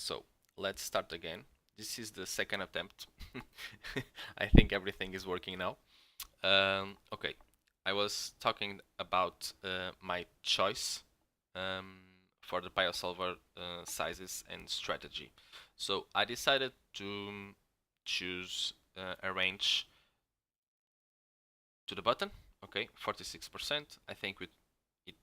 So let's start again. This is the second attempt. I think everything is working now. Okay, I was talking about my choice for the PioSolver sizes and strategy. So I decided to choose a range to the button. Okay, 46%. I think with it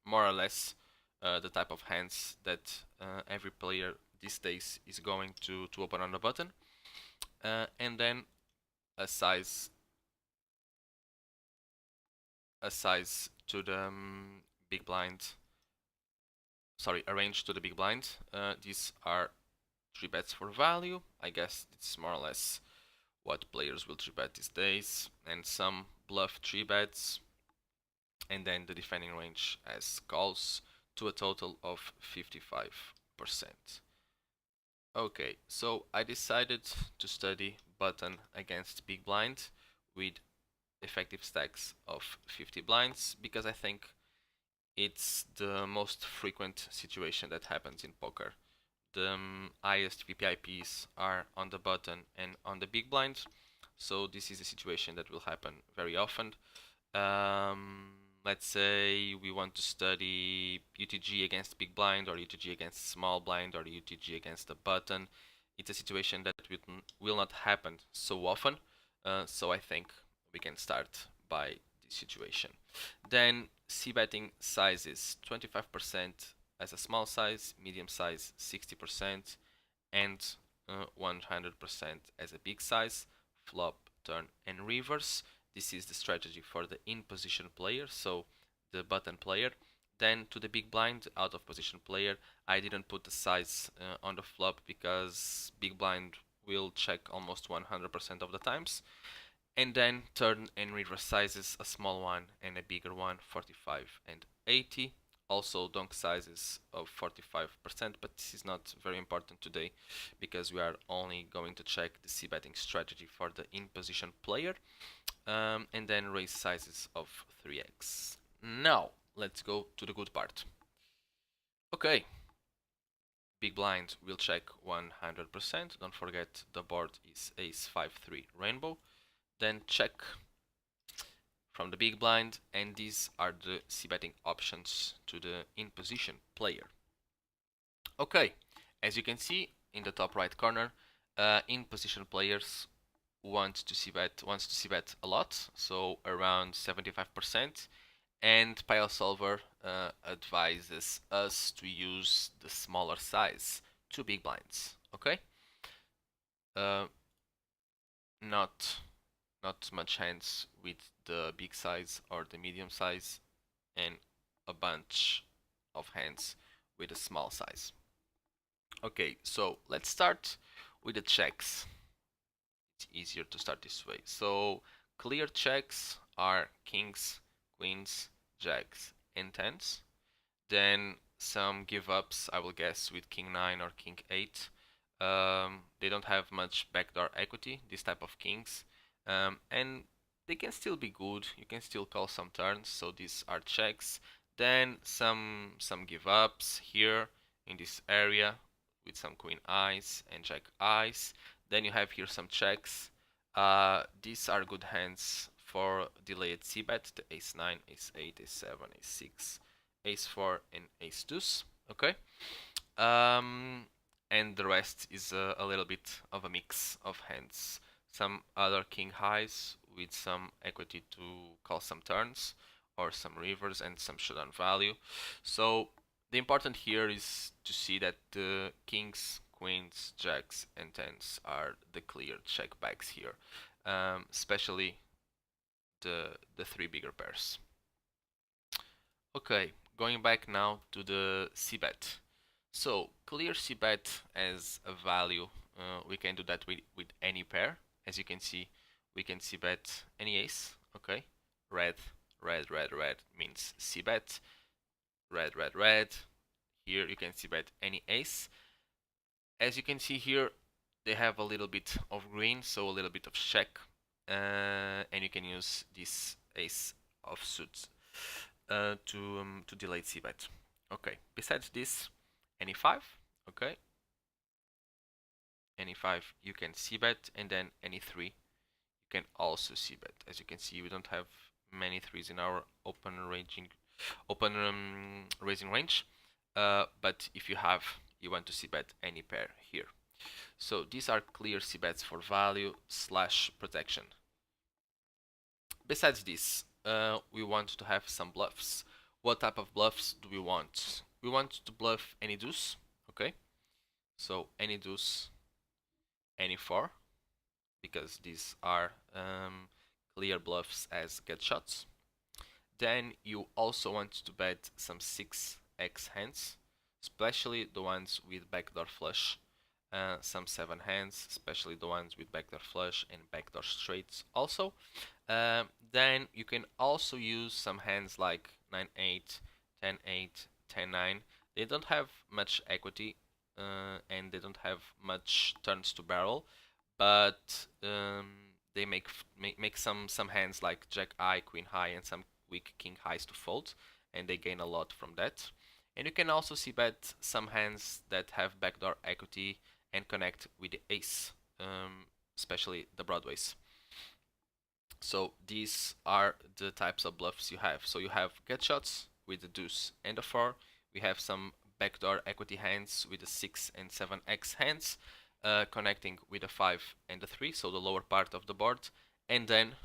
more or less the type of hands that every player these days is going to open on the button, and then a size to the big blind. Sorry, a range to the big blind. These are 3 bets for value. I guess it's more or less what players will 3 bet these days, and some bluff 3 bets, and then the defending range as calls to a total of 55%. Okay, so I decided to study button against big blind with effective stacks of 50 blinds because I think it's the most frequent situation that happens in poker. The highest VPIPs are on the button and on the big blind, so this is a situation that will happen very often. Let's say we want to study UTG against big blind or UTG against small blind or UTG against the button. It's a situation that will not happen so often, so I think we can start by this situation. Then CBetting sizes 25% as a small size, medium size 60%, and 100% as a big size, flop, turn, and reverse. This is the strategy for the in position player, so the button player. Then to the big blind, out of position player, I didn't put the size on the flop because big blind will check almost 100% of the times. And then turn and reverse sizes, a small one and a bigger one, 45 and 80. Also donk sizes of 45%, but this is not very important today because we are only going to check the CBetting strategy for the in position player, and then raise sizes of 3x. Now let's go to the good part. Okay, big blind will check 100%. Don't forget the board is ace 5-3 rainbow. Then check from the big blind, and these are the CBetting options to the in position player. Okay, as you can see in the top right corner, in position players wants to CBet a lot, so around 75%, and PioSolver advises us to use the smaller size, 2 big blinds. Okay, not much hands with the big size or the medium size, and a bunch of hands with a small size. Okay, so let's start with the checks. It's easier to start this way. So clear checks are kings, queens, jacks, and tens. Then some give ups, I will guess, with king 9 or king 8. They don't have much backdoor equity, this type of kings, and they can still be good. You can still call some turns, so these are checks. Then some give ups here in this area with some queen eyes and jack eyes. Then you have here some checks. These are good hands for delayed CBet, the ace 9, ace 8, ace 7, ace 6, ace 4, and ace deuce. Okay. And the rest is a little bit of a mix of hands. Some other king highs with some equity to call some turns, or some rivers and some showdown value. So the important here is to see that the kings, queens, jacks, and tens are the clear checkbacks here, especially the 3 bigger pairs. Okay, going back now to the CBet. So clear CBet as a value, we can do that with any pair. As you can see, we can CBet any ace. Okay, red, red, red, red means CBet. Red, red, red. Here you can CBet any ace. As you can see here, they have a little bit of green, so a little bit of check, and you can use this ace of suits to delay CBet. Okay. Besides this, any 5 Okay, any 5 you can cbet, and then any 3 you can also cbet. As you can see, we don't have many 3s in our open raising range, but if you have, you want to cbet any pair here. So these are clear cbets for value / protection. Besides this, we want to have some bluffs. What type of bluffs do we want? We want to bluff any deuce, okay? So any deuce, any 4, because these are clear bluffs as get shots. Then you also want to bet some 6x hands, especially the ones with backdoor flush. Some 7 hands, especially the ones with backdoor flush and backdoor straights also. Then you can also use some hands like 9-8, 10-8, 10-9. They don't have much equity and they don't have much turns to barrel, but they make some hands like Jack High, Queen High, and some weak King Highs to fold, and they gain a lot from that. And you can also see bet some hands that have backdoor equity and connect with the ace, especially the broadways. So these are the types of bluffs you have. So you have get shots with the deuce and the 4. We have some backdoor equity hands with the 6 and 7x hands, connecting with the 5 and the 3, so the lower part of the board. And then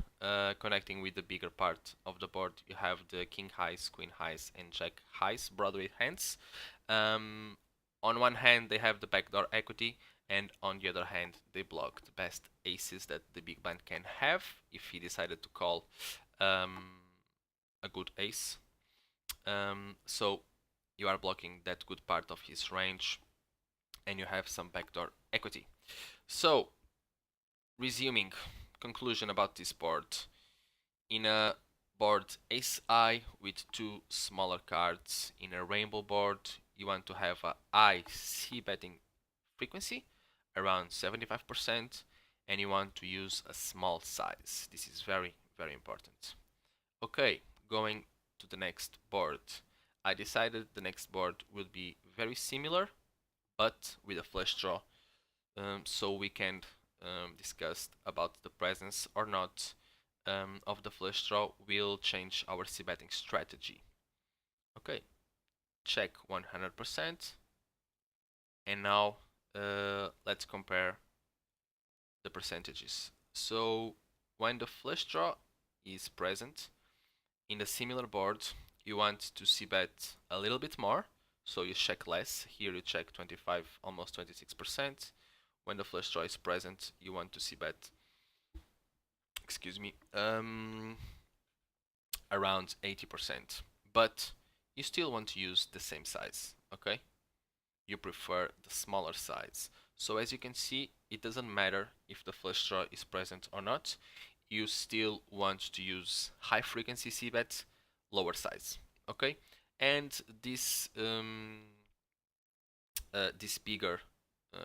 connecting with the bigger part of the board, you have the king highs, queen highs, and jack highs Broadway hands. On one hand, they have the backdoor equity, and on the other hand, they block the best aces that the big blind can have if he decided to call a good ace. So you are blocking that good part of his range, and you have some backdoor equity. So, resuming, conclusion about this board. In a board ace-high with 2 smaller cards, in a rainbow board, you want to have a high c-betting frequency, around 75%, and you want to use a small size. This is very, very important. Okay, going to the next board. I decided the next board would be very similar, but with a flush draw, so we can discuss about the presence or not of the flush draw will change our c-betting strategy. Okay, check 100%, and now let's compare the percentages. So when the flush draw is present in the similar board, you want to c-bet a little bit more, so you check less. Here you check 25, almost 26%. When the flush draw is present, you want to c-bet, excuse me, around 80%. But you still want to use the same size, okay? You prefer the smaller size. So as you can see, it doesn't matter if the flush draw is present or not. You still want to use high frequency c-bet, lower size, okay? And this this bigger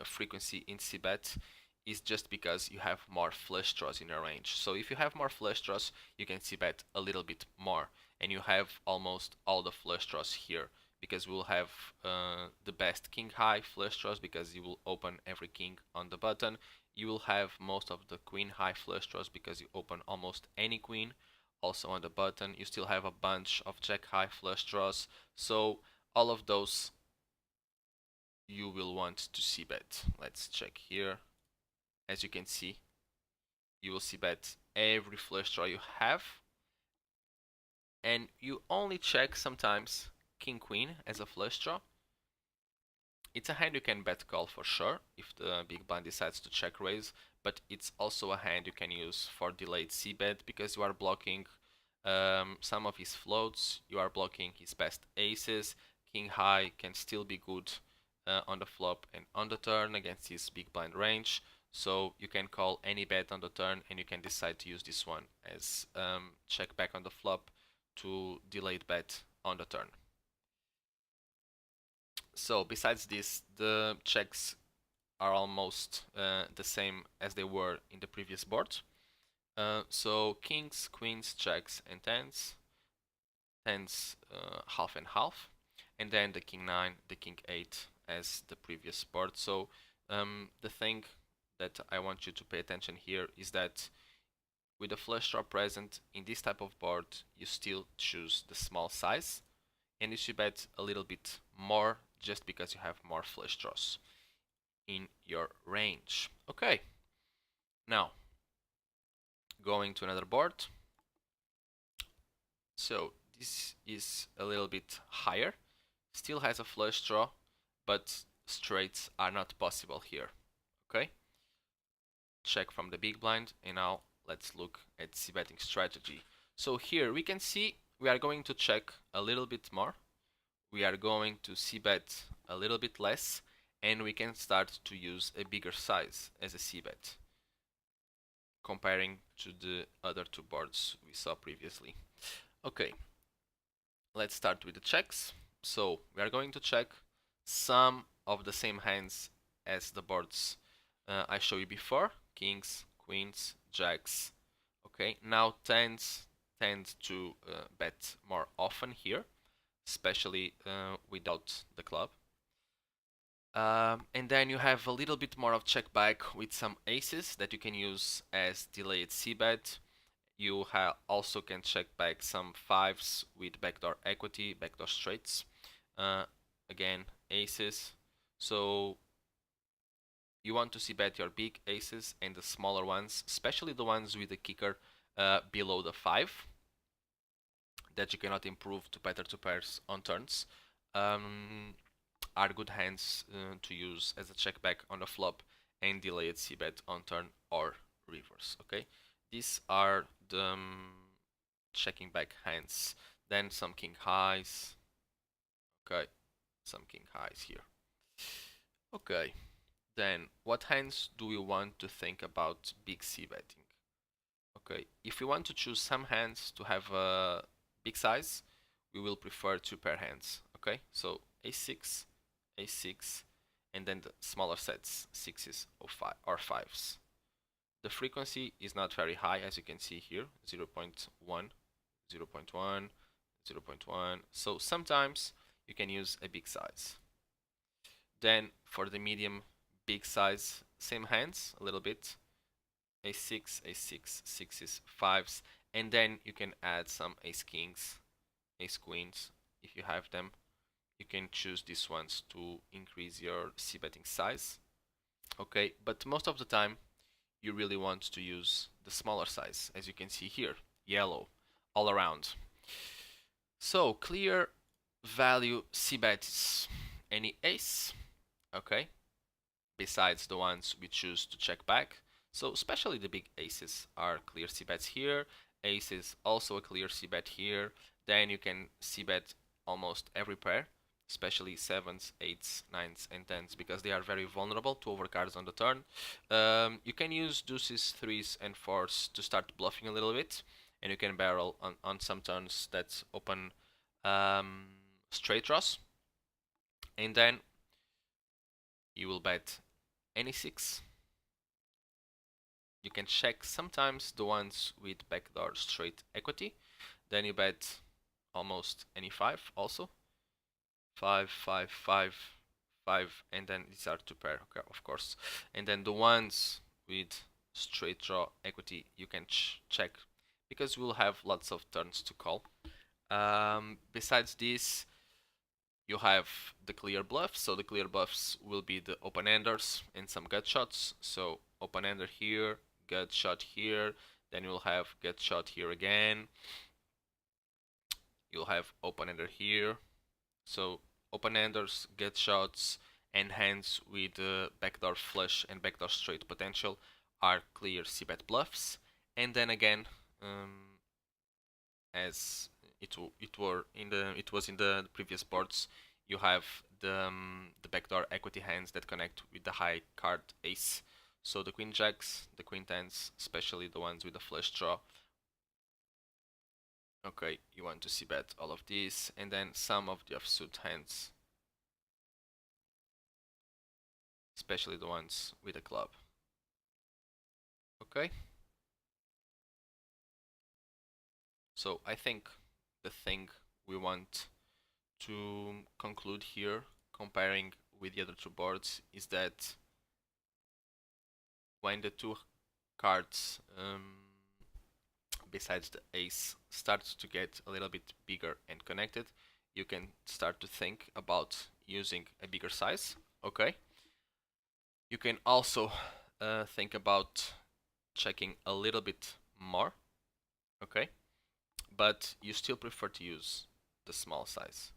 frequency in c-bet is just because you have more flush draws in your range. So if you have more flush draws, you can c-bet a little bit more, and you have almost all the flush draws here, because we will have the best king high flush draws because you will open every king on the button. You will have most of the queen high flush draws because you open almost any queen also on the button. You still have a bunch of jack high flush draws, so all of those you will want to c-bet. Let's check here. As you can see, you will c-bet every flush draw you have, and you only check sometimes king queen as a flush draw. It's a hand you can bet call for sure if the big blind decides to check raise, but it's also a hand you can use for delayed c-bet because you are blocking some of his floats, you are blocking his best aces. King high can still be good on the flop and on the turn against his big blind range, so you can call any bet on the turn and you can decide to use this one as check back on the flop to delayed bet on the turn. So besides this, the checks are almost the same as they were in the previous board. So kings, queens, jacks, and tens. Tens half and half. And then the king 9, the king 8, as the previous board. So the thing that I want you to pay attention here is that with a flush draw present in this type of board, you still choose the small size, and you should bet a little bit more just because you have more flush draws in your range. Okay, now going to another board. So this is a little bit higher, still has a flush draw, but straights are not possible here. Okay, check from the big blind, and now let's look at c-betting strategy. So here we can see we are going to check a little bit more, we are going to c-bet a little bit less, and we can start to use a bigger size as a c-bet, comparing to the other two boards we saw previously. Okay, let's start with the checks. So we are going to check some of the same hands as the boards I showed you before: kings, queens, jacks. Okay, now tens tend to bet more often here, especially without the club. And then you have a little bit more of check back with some aces that you can use as delayed c-bet. You also can check back some fives with backdoor equity, backdoor straights. Again, aces. So you want to c-bet your big aces and the smaller ones, especially the ones with the kicker below the 5 that you cannot improve to better two pairs on turns. Are good hands to use as a check back on the flop and delayed c-bet on turn or reverse. Okay, these are the checking back hands. Then some king highs. Okay, some king highs here. Okay, then what hands do we want to think about big c-betting? Okay, if we want to choose some hands to have a big size, we will prefer two pair hands. Okay, so a6, a6, and then the smaller sets, 6s or 5s. The frequency is not very high, as you can see here, 0.1, 0.1, 0.1. So sometimes you can use a big size. Then for the medium big size, same hands a little bit, a6, a6, 6s, 5s, and then you can add some ace kings, ace queens if you have them. You can choose these ones to increase your c-betting size. Okay, but most of the time you really want to use the smaller size, as you can see here, yellow, all around. So clear value c-bets any ace, okay, besides the ones we choose to check back. So especially the big aces are clear c-bets here, aces also a clear c-bet here. Then you can c-bet almost every pair, especially 7s, 8s, 9s, and 10s, because they are very vulnerable to overcards on the turn. You can use deuces, 3s, and 4s to start bluffing a little bit, and you can barrel on some turns that open straight draws. And then you will bet any 6. You can check sometimes the ones with backdoor straight equity. Then you bet almost any 5 also. 5, 5, 5, 5, and then these are two pair, okay, of course. And then the ones with straight draw equity you can check, because we'll have lots of turns to call. Besides this, you have the clear bluffs. So the clear bluffs will be the open-enders and some gut shots. So open-ender here, gut shot here, then you'll have gut shot here again. You'll have open-ender here. So open-enders, gut shots, and hands with backdoor flush and backdoor straight potential are clear c-bet bluffs. And then again, as it was in the previous boards, you have the backdoor equity hands that connect with the high card ace. So the queen jacks, the queen tens, especially the ones with the flush draw. Okay, you want to c-bet all of these, and then some of the offsuit hands, especially the ones with a club. Okay. So I think the thing we want to conclude here, comparing with the other two boards is that when the two cards besides the ace starts to get a little bit bigger and connected, you can start to think about using a bigger size. Okay. You can also think about checking a little bit more. Okay. But you still prefer to use the small size.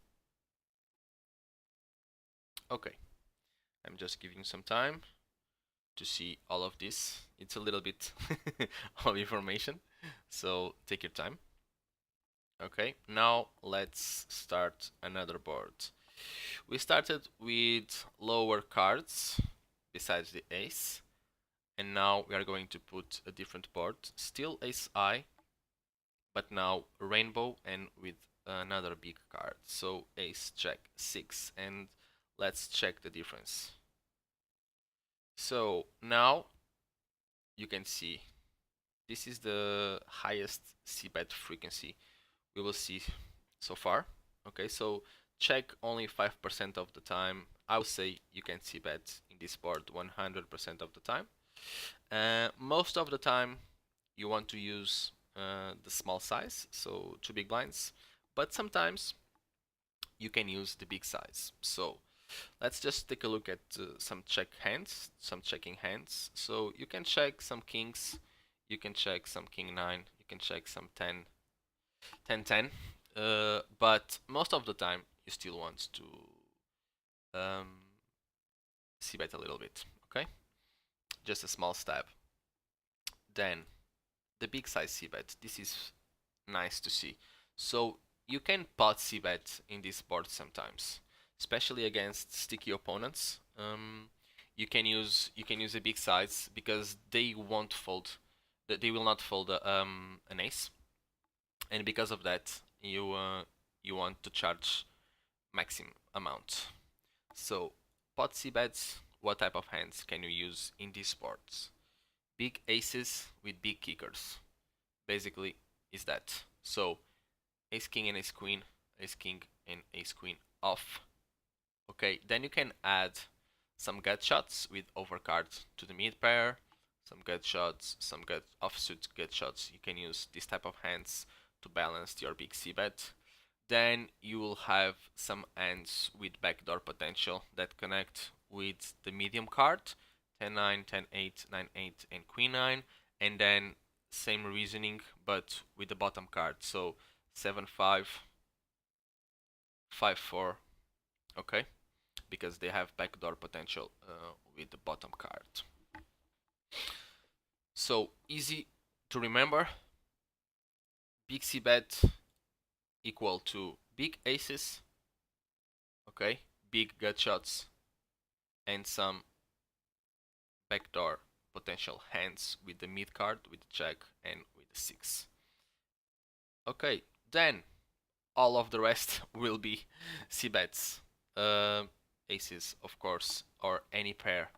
Okay. I'm just giving some time to see all of this. It's a little bit of information, so take your time. Okay, now let's start another board. We started with lower cards besides the ace, and now we are going to put a different board, still ace high, but now rainbow and with another big card. So ace check 6, and let's check the difference. So now you can see this is the highest CBet frequency we will see so far. Okay, so check only 5% of the time. I would say you can CBet in this board 100% of the time. Most of the time you want to use the small size, so 2 big blinds, but sometimes you can use the big size. So let's just take a look at some checking hands. So you can check some kings, you can check some king 9, you can check some 10, 10, 10. But most of the time you still want to c-bet a little bit, okay? Just a small stab. Then the big size c-bet. This is nice to see. So you can pot c-bet in this board sometimes, especially against sticky opponents. You can use a big size because they won't fold. They will not fold an ace, and because of that, you want to charge maximum amount. So pot c-bets. What type of hands can you use in these boards? Big aces with big kickers. Basically, is that. So ace king and ace queen and ace queen off. Okay, then you can add some gut shots with overcard to the mid pair, some gut shots, some gut offsuit gut shots. You can use this type of hands to balance your big c-bet. Then you will have some hands with backdoor potential that connect with the medium card, 10-9, 10-8, 9-8, and queen 9, and then same reasoning but with the bottom card, so 7-5, 5-4, okay, because they have backdoor potential with the bottom card. So easy to remember. Big c-bet equal to big aces, okay, big gut shots, and some backdoor potential hands with the mid card, with the jack, and with the 6. Okay, then all of the rest will be c-bets. Aces, of course, or any pair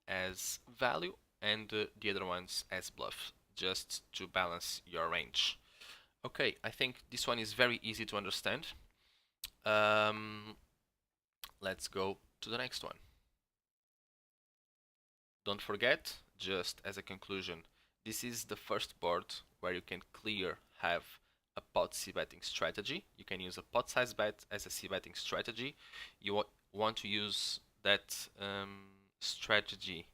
as value, and the other ones as bluff, just to balance your range. Okay, I think this one is very easy to understand. Let's go to the next one. Don't forget, just as a conclusion, this is the first board where you can clear have a pot c-betting strategy. You can use a pot size bet as a c-betting strategy. You want to use that strategy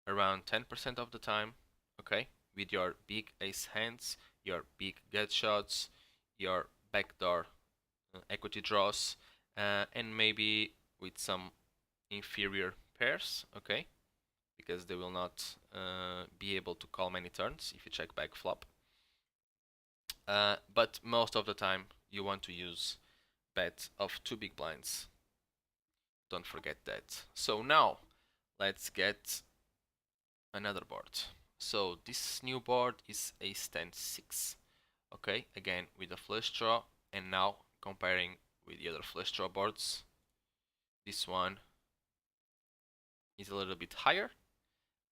around 10% of the time, okay, with your big ace hands, your big gut shots, your backdoor equity draws, and maybe with some inferior pairs, okay, because they will not be able to call many turns if you check back flop. But most of the time you want to use bet of 2 big blinds. Don't forget that. So now let's get another board. So this new board is ace 10 6. Okay, again with a flush draw, and now comparing with the other flush draw boards, this one is a little bit higher,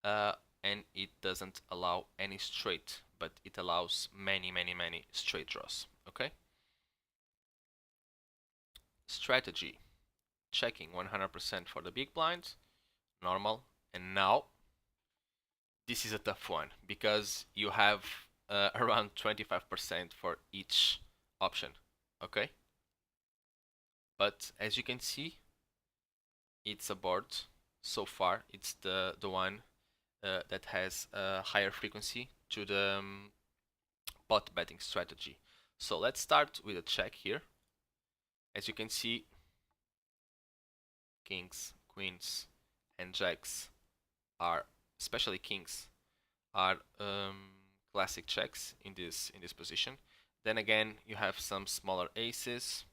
and it doesn't allow any straight, but it allows many straight draws. Okay. Strategy checking 100% for the big blind, normal. And now this is a tough one because you have around 25% for each option, okay? But as you can see, it's a board. So far, it's the one that has a higher frequency to the pot betting strategy. So let's start with a check here. As you can see, kings, queens, and jacks are, especially kings, are classic checks in this position. Then again, you have some smaller aces,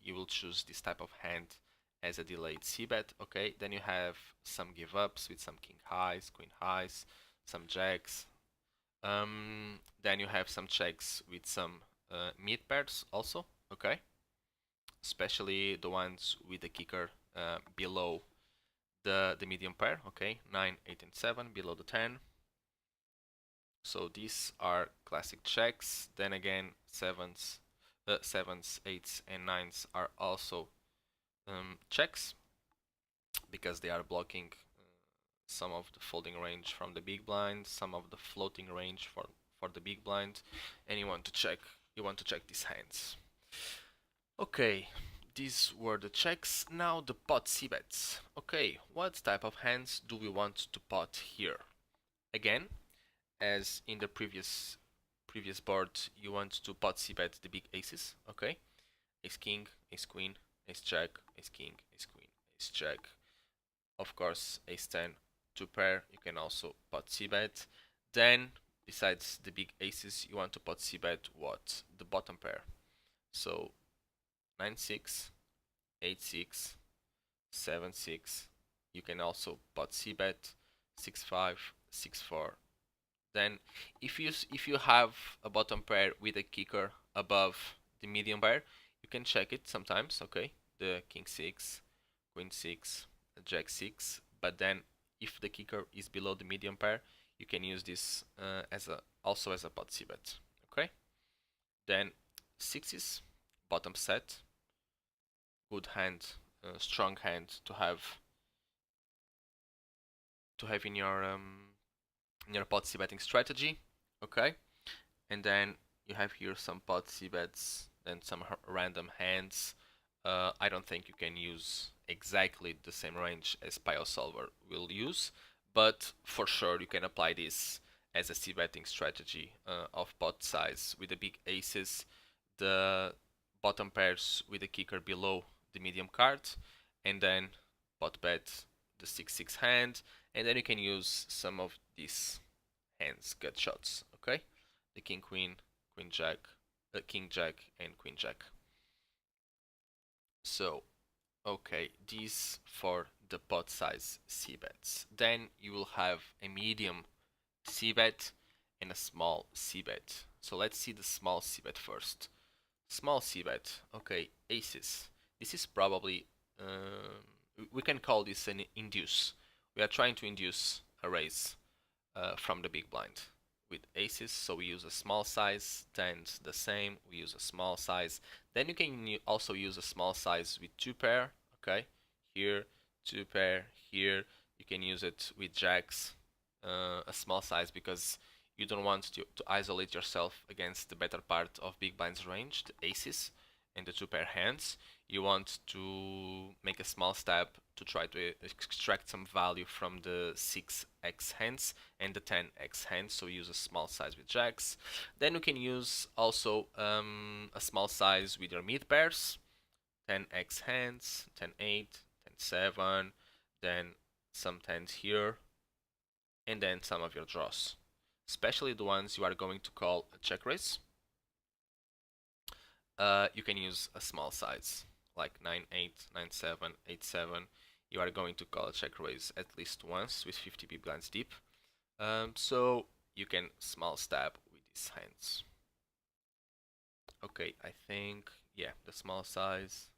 You will choose this type of hand as a delayed CBet. Okay, then you have some give ups with some king highs, queen highs, some jacks. Then you have some checks with some mid pairs also. Okay, especially the ones with the kicker below the medium pair. Okay, 9, 8, and 7 below the 10. So these are classic checks. Then again, sevens, 8s, and 9s are also checks because they are blocking some of the folding range from the big blind, some of the floating range for the big blind, and you want to check these hands. Okay, these were the checks. Now the pot cbets. Okay, what type of hands do we want to pot here? Again, as in the previous board, you want to pot cbet the big aces. Okay, ace king, ace queen, ace jack, ace king, ace queen, ace jack. Of course, ace 10, 2 pair. You can also pot cbet. Then, besides the big aces, you want to pot cbet what? The bottom pair. So 9-6, 8-6, 7-6. You can also pot cbet 6-5, 6-4. Then if you have a bottom pair with a kicker above the medium pair, you can check it sometimes, okay? The king 6, queen 6, jack 6, but then if the kicker is below the medium pair, you can use this also as a pot cbet, okay? Then sixes, bottom set, good hand, strong hand to have in your pot cbetting strategy, okay? And then you have here some pot cbets, then some random hands. I don't think you can use exactly the same range as PioSolver will use, but for sure you can apply this as a cbetting strategy of pot size with the big aces, the bottom pairs with the kicker below the medium card, and then pot bet the 6-6 hand, and then you can use some of these hands, gut shots, okay? The king queen, queen jack, king jack, and queen jack. So, okay, these for the pot size cbets. Then you will have a medium cbet and a small cbet. So let's see the small cbet first. Small cbet, okay, aces. This is probably, we can call this an induce. We are trying to induce a raise from the big blind with aces, so we use a small size. Tens the same, we use a small size. Then you can also use a small size with 2 pair, okay? Here, 2 pair, here. You can use it with jacks, a small size, because you don't want to isolate yourself against the better part of big blind's range, the aces and the 2 pair hands. You want to make a small step to try to extract some value from the 6x hands and the 10x hands, so use a small size with jacks. Then you can use also a small size with your mid pairs, 10x hands, 10-8, 10-7, then some 10s here, and then some of your draws, especially the ones you are going to call a check raise. You can use a small size like 9-8, 9-7, 8-7. You are going to call a check raise at least once with 50 big blinds deep. So you can small stab with these hands. Okay, I think, yeah, the small size,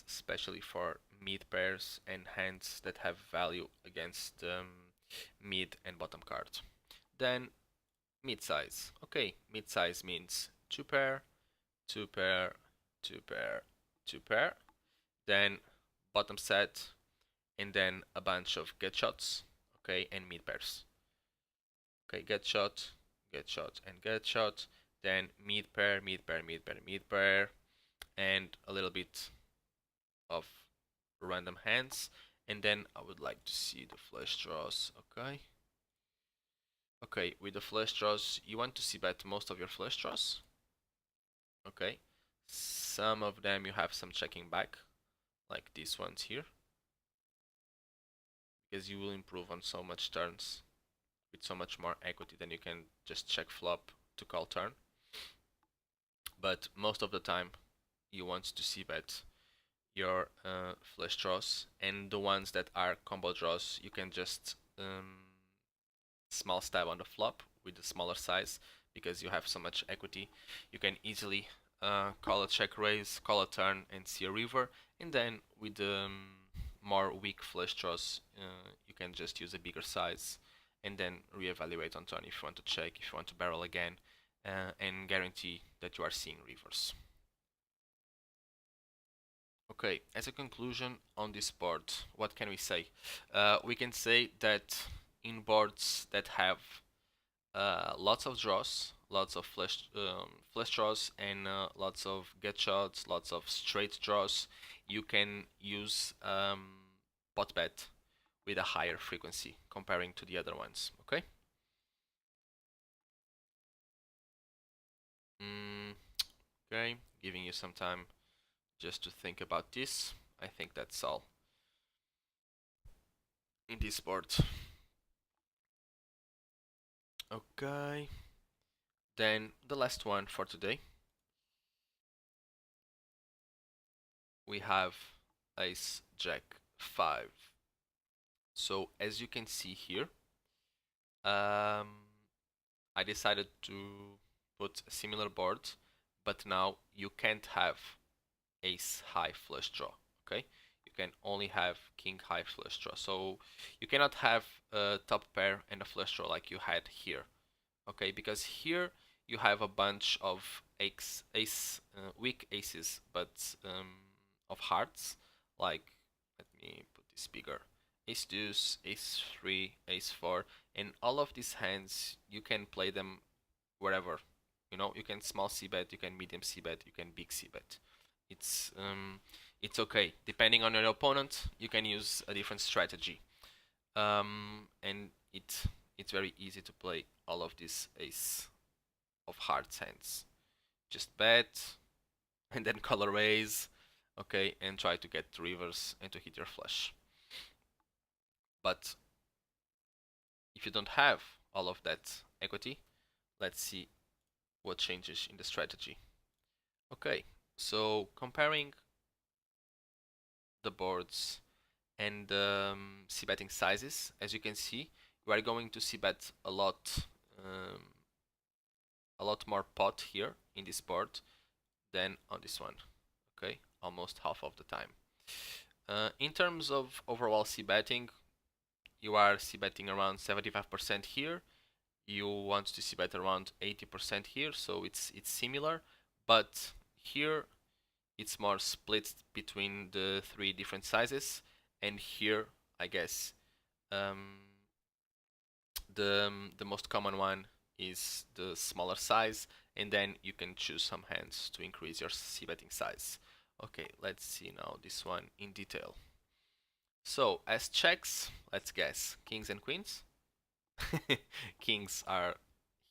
especially for mid pairs and hands that have value against mid and bottom cards. Then mid size. Okay, mid size means 2 pair, 2 pair, two pair, two pair, then bottom set, and then a bunch of get shots, okay, and mid pairs. Okay, get shot, and get shot, then mid pair, mid pair, mid pair, mid pair, and a little bit of random hands, and then I would like to see the flush draws, okay? Okay, with the flush draws, you want to see bet most of your flush draws, okay? Some of them you have some checking back, like these ones here, because you will improve on so much turns with so much more equity than you can just check flop to call turn. But most of the time, you want to see bet your flush draws, and the ones that are combo draws, you can just small stab on the flop with the smaller size because you have so much equity. You can easily call a check raise, call a turn, and see a river, and then with the more weak flush draws, you can just use a bigger size and then reevaluate on turn if you want to check, if you want to barrel again, and guarantee that you are seeing rivers. Okay, as a conclusion on this board, what can we say? We can say that in boards that have lots of draws, lots of flush draws, and lots of get shots, lots of straight draws, you can use pot bet with a higher frequency comparing to the other ones. Okay. Okay, giving you some time just to think about this. I think that's all in this board. Okay, then the last one for today. We have Ace Jack 5. So as you can see here, I decided to put a similar board, but now you can't have Ace High flush draw. Okay, you can only have King High flush draw. So you cannot have a top pair and a flush draw like you had here. Okay, because here you have a bunch of weak aces, but of hearts. Like, let me put this bigger. Ace deuce, ace 3, ace 4, and all of these hands you can play them wherever. You know, you can small c-bet, you can medium c-bet, you can big c-bet. It's okay. Depending on your opponent, you can use a different strategy. And it's very easy to play all of these ace of hearts hands. Just bet and then color raise, okay, and try to get rivers and to hit your flush. But if you don't have all of that equity, let's see what changes in the strategy. Okay, so comparing the boards and c-betting sizes, as you can see, we are going to c-bet a lot more pot here in this board than on this one. Okay, almost half of the time. In terms of overall c-betting, you are c-betting around 75% here. You want to c-bet around 80% here, so it's similar, but here it's more split between the three different sizes, and here I guess the most common one is the smaller size, and then you can choose some hands to increase your c-betting size. Okay, let's see now this one in detail. So as checks, let's guess kings and queens. Kings are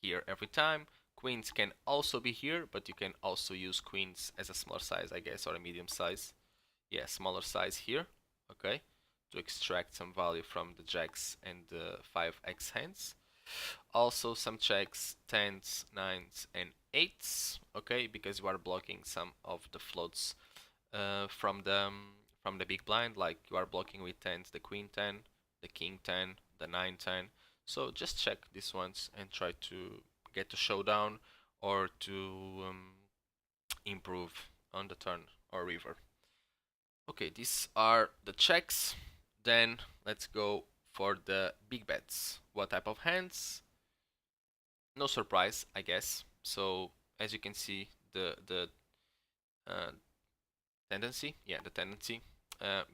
here every time. Queens can also be here, but you can also use queens as a smaller size, I guess, or a medium size. Yeah, smaller size here, okay, to extract some value from the jacks and the 5x hands. Also some checks, 10s, 9s, and 8s, okay, because you are blocking some of the floats from the big blind, like you are blocking with 10s the queen 10, the king 10, the 9 10. So just check these ones and try to get to showdown or to improve on the turn or river. Okay, these are the checks. Then let's go for the big bets. What type of hands? No surprise, I guess. So as you can see, the uh, tendency. Yeah, the tendency.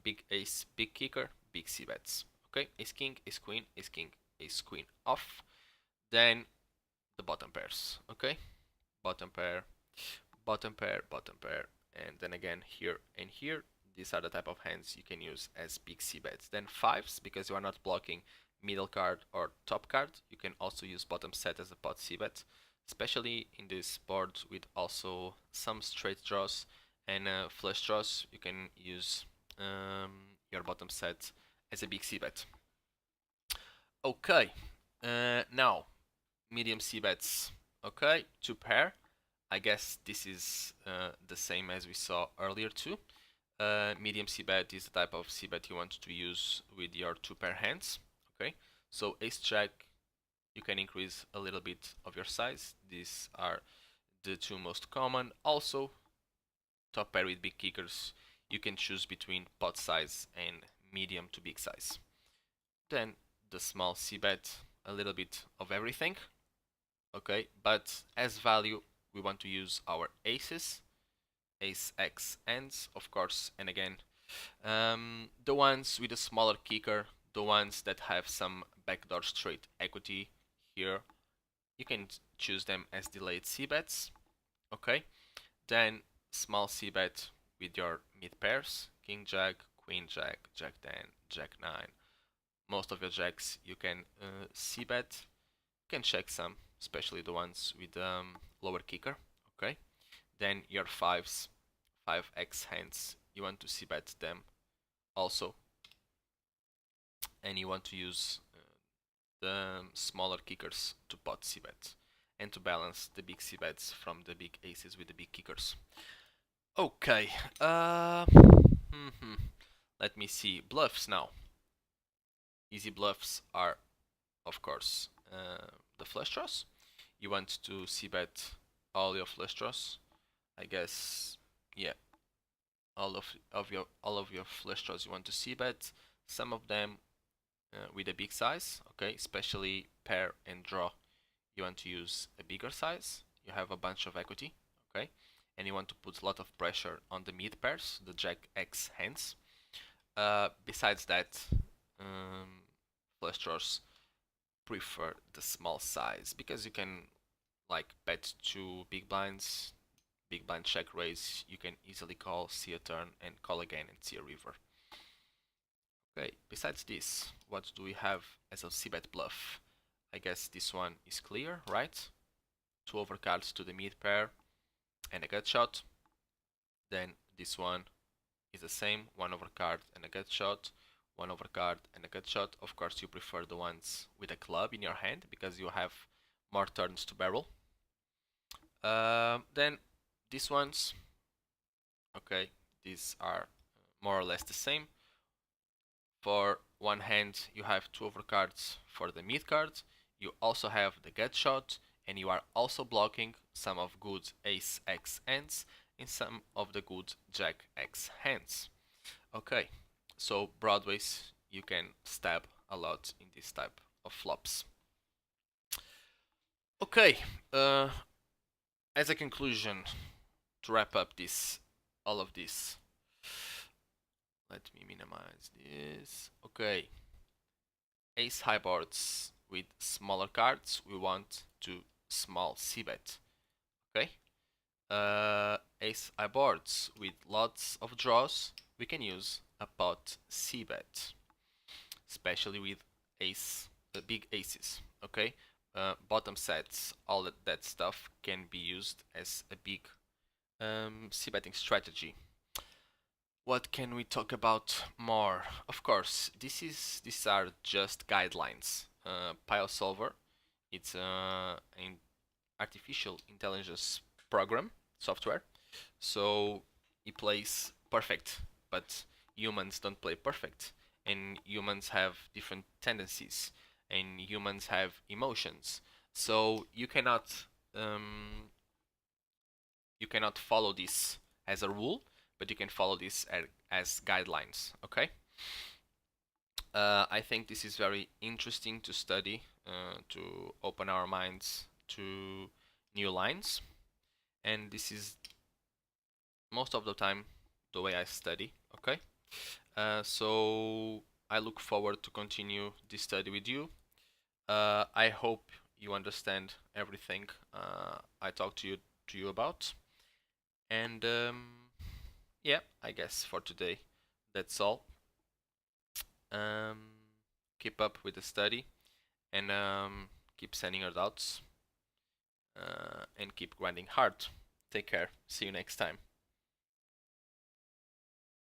Big ace, big kicker, big c-bets. Okay, ace king, ace queen, ace king, ace queen off. Then the bottom pairs. Okay, bottom pair, bottom pair, bottom pair, and then again here and here. These are the type of hands you can use as big c-bets. Then fives, because you are not blocking middle card or top card. You can also use bottom set as a pot c-bet, especially in this board with also some straight draws and flush draws. You can use your bottom set as a big c-bet. Okay, now medium c-bets. Okay, two pair. I guess this is the same as we saw earlier too. Medium c-bet is the type of c-bet you want to use with your two pair hands. Okay, so ace jack, you can increase a little bit of your size. These are the two most common. Also, top pair with big kickers, you can choose between pot size and medium to big size. Then the small c-bet, a little bit of everything. Okay, but as value, we want to use our aces, ace x ends, of course, and again, the ones with a smaller kicker, the ones that have some backdoor straight equity here, you can choose them as delayed c-bets. Okay, then small c-bet with your mid pairs, king jack, queen jack, jack 10, jack 9. Most of your jacks you can c-bet. You can check some, especially the ones with lower kicker. Okay, then your fives, 5x hands, you want to c-bet them also, and you want to use the smaller kickers to pot c-bet and to balance the big c-bets from the big aces with the big kickers. Okay, let me see. Bluffs now. Easy bluffs are, of course, the flush draws. You want to c-bet all your flush draws. I guess, yeah, all of your flush draws you want to c-bet. Some of them with a big size, okay, especially pair and draw. You want to use a bigger size. You have a bunch of equity, okay, and you want to put a lot of pressure on the mid pairs, the jack x hands. Besides that, flush draws prefer the small size because you can like bet two big blind check raise, you can easily call, see a turn, and call again and see a river. Okay, besides this, what do we have as a cbet bluff? I guess this one is clear, right? Two overcards to the mid pair and a gut shot. Then this one is the same, one overcard and a gut shot, one overcard and a gut shot. Of course, you prefer the ones with a club in your hand because you have more turns to barrel. Then these ones, okay, these are more or less the same. For one hand, you have two overcards for the mid card. You also have the gut shot, and you are also blocking some of good ace x hands and some of the good jack x hands. Okay, so broadways, you can stab a lot in this type of flops. Okay, as a conclusion, to wrap up all of this, let me minimize this. Okay, ace high boards with smaller cards, we want to small c-bet. Okay, ace high boards with lots of draws, we can use a pot c-bet, especially with big aces. Okay, bottom sets, all that stuff can be used as a big c-betting strategy. What can we talk about more? Of course, these are just guidelines. PioSolver, it's an artificial intelligence program software, so it plays perfect, but humans don't play perfect, and humans have different tendencies, and humans have emotions. So you cannot follow this as a rule, but you can follow this as guidelines. Okay. I think this is very interesting to study, to open our minds to new lines, and this is most of the time the way I study. Okay, so I look forward to continue this study with you. I hope you understand everything I talked to you about. And yeah, I guess for today that's all. Um, Keep up with the study and keep sending your doubts and keep grinding hard. Take care. See you next time.